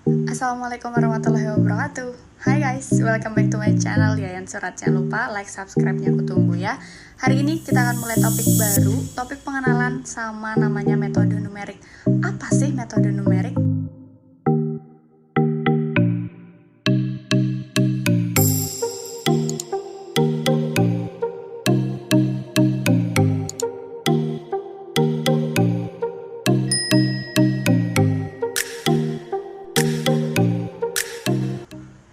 Assalamualaikum warahmatullahi wabarakatuh. Hai guys, welcome back to my channel Yayan Surat. Jangan lupa like, subscribe-nya aku tunggu ya. Hari ini kita akan mulai topik baru, topik pengenalan sama namanya metode numerik. Apa sih metode numerik?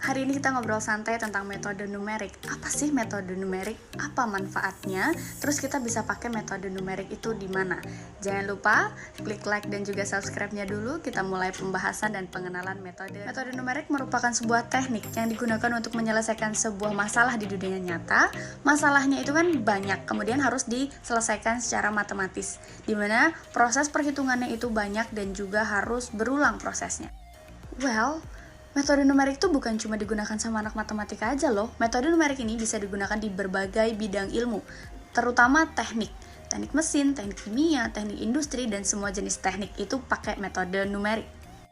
Hari ini kita ngobrol santai tentang metode numerik. Apa sih metode numerik? Apa manfaatnya? Terus kita bisa pakai metode numerik itu di mana? Jangan lupa klik like dan juga subscribe-nya dulu. Kita mulai pembahasan dan pengenalan metode. Metode numerik merupakan sebuah teknik yang digunakan untuk menyelesaikan sebuah masalah di dunia nyata. Masalahnya itu kan banyak, kemudian harus diselesaikan secara matematis, di mana proses perhitungannya itu banyak dan juga harus berulang prosesnya. Metode numerik itu bukan cuma digunakan sama anak matematika aja loh. Metode numerik ini bisa digunakan di berbagai bidang ilmu, terutama teknik mesin, teknik kimia, teknik industri, dan semua jenis teknik itu pakai metode numerik.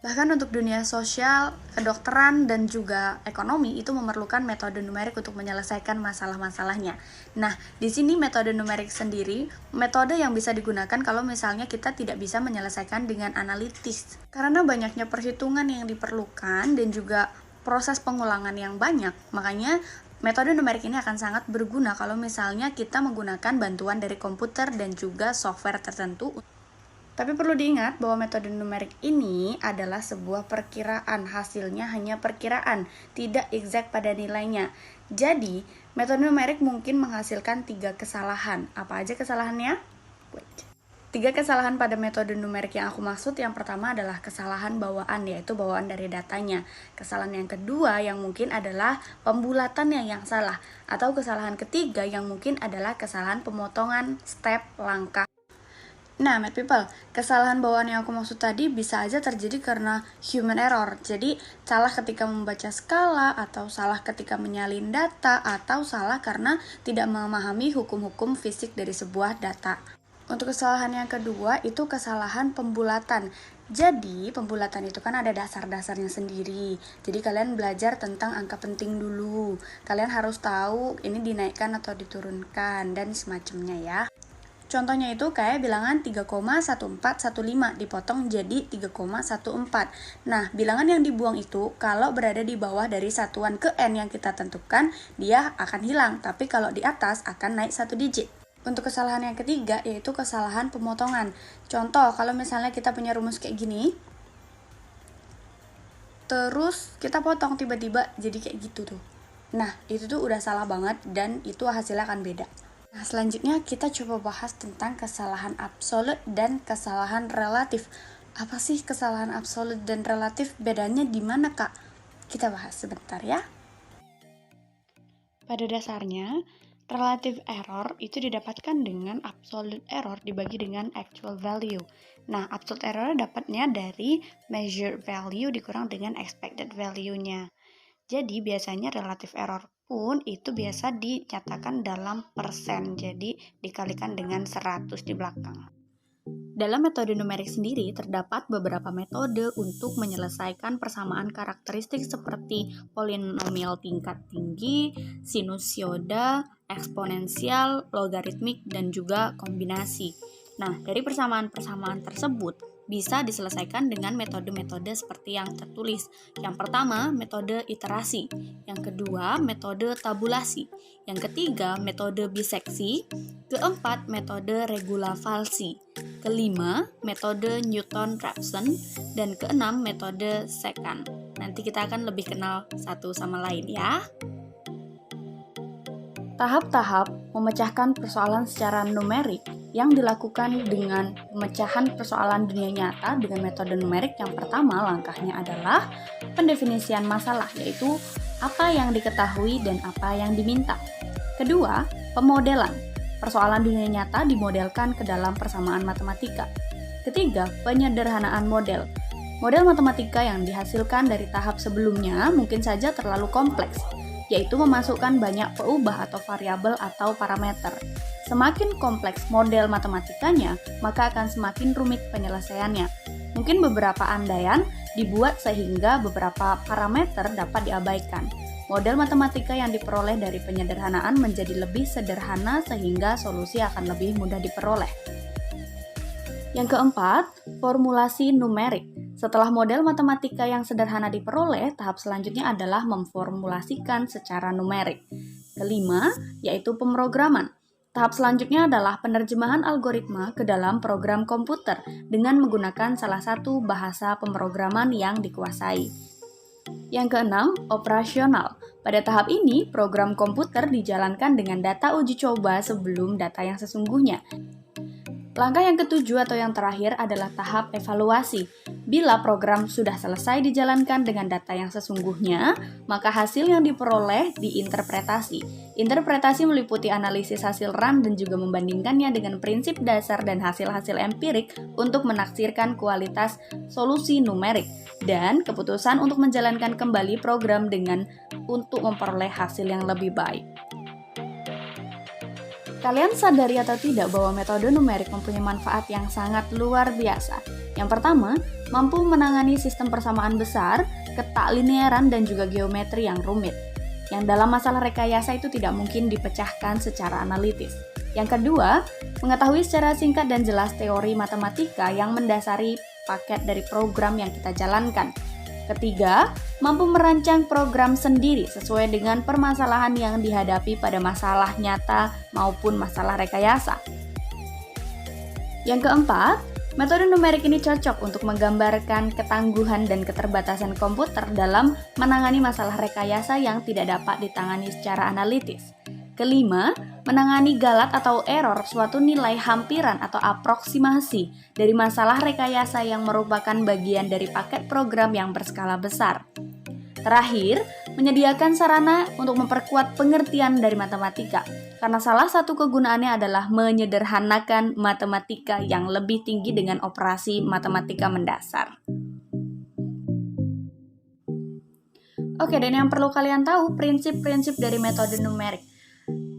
Bahkan untuk dunia sosial, kedokteran, dan juga ekonomi itu memerlukan metode numerik untuk menyelesaikan masalah-masalahnya. Nah, di sini metode numerik sendiri, metode yang bisa digunakan kalau misalnya kita tidak bisa menyelesaikan dengan analitis. Karena banyaknya perhitungan yang diperlukan dan juga proses pengulangan yang banyak, makanya metode numerik ini akan sangat berguna kalau misalnya kita menggunakan bantuan dari komputer dan juga software tertentu. Tapi perlu diingat bahwa metode numerik ini adalah sebuah perkiraan, hasilnya hanya perkiraan, tidak exact pada nilainya. Jadi, metode numerik mungkin menghasilkan 3 kesalahan. Apa aja kesalahannya? 3 kesalahan pada metode numerik yang aku maksud, yang pertama adalah kesalahan bawaan, yaitu bawaan dari datanya. Kesalahan yang kedua yang mungkin adalah pembulatannya yang salah. Atau kesalahan ketiga yang mungkin adalah kesalahan pemotongan step langkah. Nah, math people, kesalahan bawaan yang aku maksud tadi bisa aja terjadi karena human error. Jadi, salah ketika membaca skala, atau salah ketika menyalin data, atau salah karena tidak memahami hukum-hukum fisik dari sebuah data. Untuk kesalahan yang kedua, itu kesalahan pembulatan. Jadi, pembulatan itu kan ada dasar-dasarnya sendiri. Jadi, kalian belajar tentang angka penting dulu. Kalian harus tahu ini dinaikkan atau diturunkan, dan semacamnya ya. Contohnya itu kayak bilangan 3,1415 dipotong jadi 3,14. Nah, bilangan yang dibuang itu kalau berada di bawah dari satuan ke N yang kita tentukan, dia akan hilang. Tapi kalau di atas akan naik 1 digit. Untuk kesalahan yang ketiga, yaitu kesalahan pemotongan. Contoh, kalau misalnya kita punya rumus kayak gini, terus kita potong tiba-tiba jadi kayak gitu tuh. Nah, itu tuh udah salah banget dan itu hasilnya akan beda. Nah, selanjutnya kita coba bahas tentang kesalahan absolut dan kesalahan relatif. Apa sih kesalahan absolut dan relatif? Bedanya di mana, Kak? Kita bahas sebentar ya. Pada dasarnya, relative error itu didapatkan dengan absolute error dibagi dengan actual value. Nah, absolute error dapatnya dari measured value dikurang dengan expected value-nya. Jadi biasanya relative error pun itu biasa dinyatakan dalam persen, jadi dikalikan dengan 100 di belakang. Dalam metode numerik sendiri terdapat beberapa metode untuk menyelesaikan persamaan karakteristik seperti polinomial tingkat tinggi, sinusoida, eksponensial, logaritmik, dan juga kombinasi. Nah, dari persamaan-persamaan tersebut bisa diselesaikan dengan metode-metode seperti yang tertulis. Yang pertama, metode iterasi. Yang kedua, metode tabulasi. Yang ketiga, metode biseksi. Keempat, metode regula falsi. Kelima, metode Newton-Raphson. Dan keenam, metode secant. Nanti kita akan lebih kenal satu sama lain ya. Tahap-tahap memecahkan persoalan secara numerik yang dilakukan dengan pemecahan persoalan dunia nyata dengan metode numerik. Yang pertama, langkahnya adalah pendefinisian masalah, yaitu apa yang diketahui dan apa yang diminta. Kedua, pemodelan. Persoalan dunia nyata dimodelkan ke dalam persamaan matematika. Ketiga, penyederhanaan model. Model matematika yang dihasilkan dari tahap sebelumnya mungkin saja terlalu kompleks, yaitu memasukkan banyak peubah atau variabel atau parameter. Semakin kompleks model matematikanya, maka akan semakin rumit penyelesaiannya. Mungkin beberapa andaian dibuat sehingga beberapa parameter dapat diabaikan. Model matematika yang diperoleh dari penyederhanaan menjadi lebih sederhana sehingga solusi akan lebih mudah diperoleh. Yang keempat, formulasi numerik. Setelah model matematika yang sederhana diperoleh, tahap selanjutnya adalah memformulasikan secara numerik. Kelima, yaitu pemrograman. Tahap selanjutnya adalah penerjemahan algoritma ke dalam program komputer dengan menggunakan salah satu bahasa pemrograman yang dikuasai. Yang keenam, operasional. Pada tahap ini, program komputer dijalankan dengan data uji coba sebelum data yang sesungguhnya. Langkah yang ketujuh atau yang terakhir adalah tahap evaluasi. Bila program sudah selesai dijalankan dengan data yang sesungguhnya, maka hasil yang diperoleh diinterpretasi. Interpretasi meliputi analisis hasil run dan juga membandingkannya dengan prinsip dasar dan hasil-hasil empirik untuk menaksirkan kualitas solusi numerik dan keputusan untuk menjalankan kembali program untuk memperoleh hasil yang lebih baik. Kalian sadari atau tidak bahwa metode numerik mempunyai manfaat yang sangat luar biasa? Yang pertama, mampu menangani sistem persamaan besar, ketaklinearan, dan juga geometri yang rumit. Yang dalam masalah rekayasa itu tidak mungkin dipecahkan secara analitis. Yang kedua, mengetahui secara singkat dan jelas teori matematika yang mendasari paket dari program yang kita jalankan. Ketiga, mampu merancang program sendiri sesuai dengan permasalahan yang dihadapi pada masalah nyata maupun masalah rekayasa. Yang keempat, metode numerik ini cocok untuk menggambarkan ketangguhan dan keterbatasan komputer dalam menangani masalah rekayasa yang tidak dapat ditangani secara analitis. Kelima, menangani galat atau error suatu nilai hampiran atau aproksimasi dari masalah rekayasa yang merupakan bagian dari paket program yang berskala besar. Terakhir, menyediakan sarana untuk memperkuat pengertian dari matematika, karena salah satu kegunaannya adalah menyederhanakan matematika yang lebih tinggi dengan operasi matematika mendasar. Oke, dan yang perlu kalian tahu, prinsip-prinsip dari metode numerik.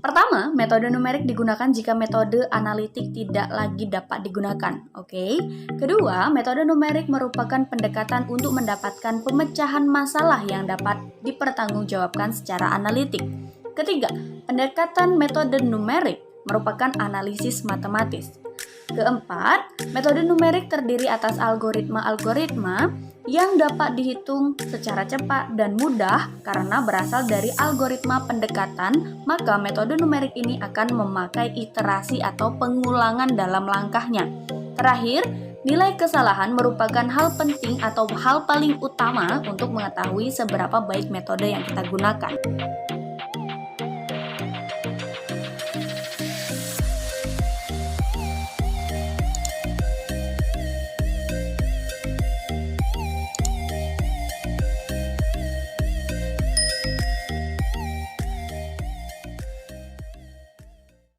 Pertama, metode numerik digunakan jika metode analitik tidak lagi dapat digunakan. Oke. Kedua, metode numerik merupakan pendekatan untuk mendapatkan pemecahan masalah yang dapat dipertanggungjawabkan secara analitik. Ketiga, pendekatan metode numerik merupakan analisis matematis. Keempat, metode numerik terdiri atas algoritma-algoritma yang dapat dihitung secara cepat dan mudah karena berasal dari algoritma pendekatan, maka metode numerik ini akan memakai iterasi atau pengulangan dalam langkahnya. Terakhir, nilai kesalahan merupakan hal penting atau hal paling utama untuk mengetahui seberapa baik metode yang kita gunakan.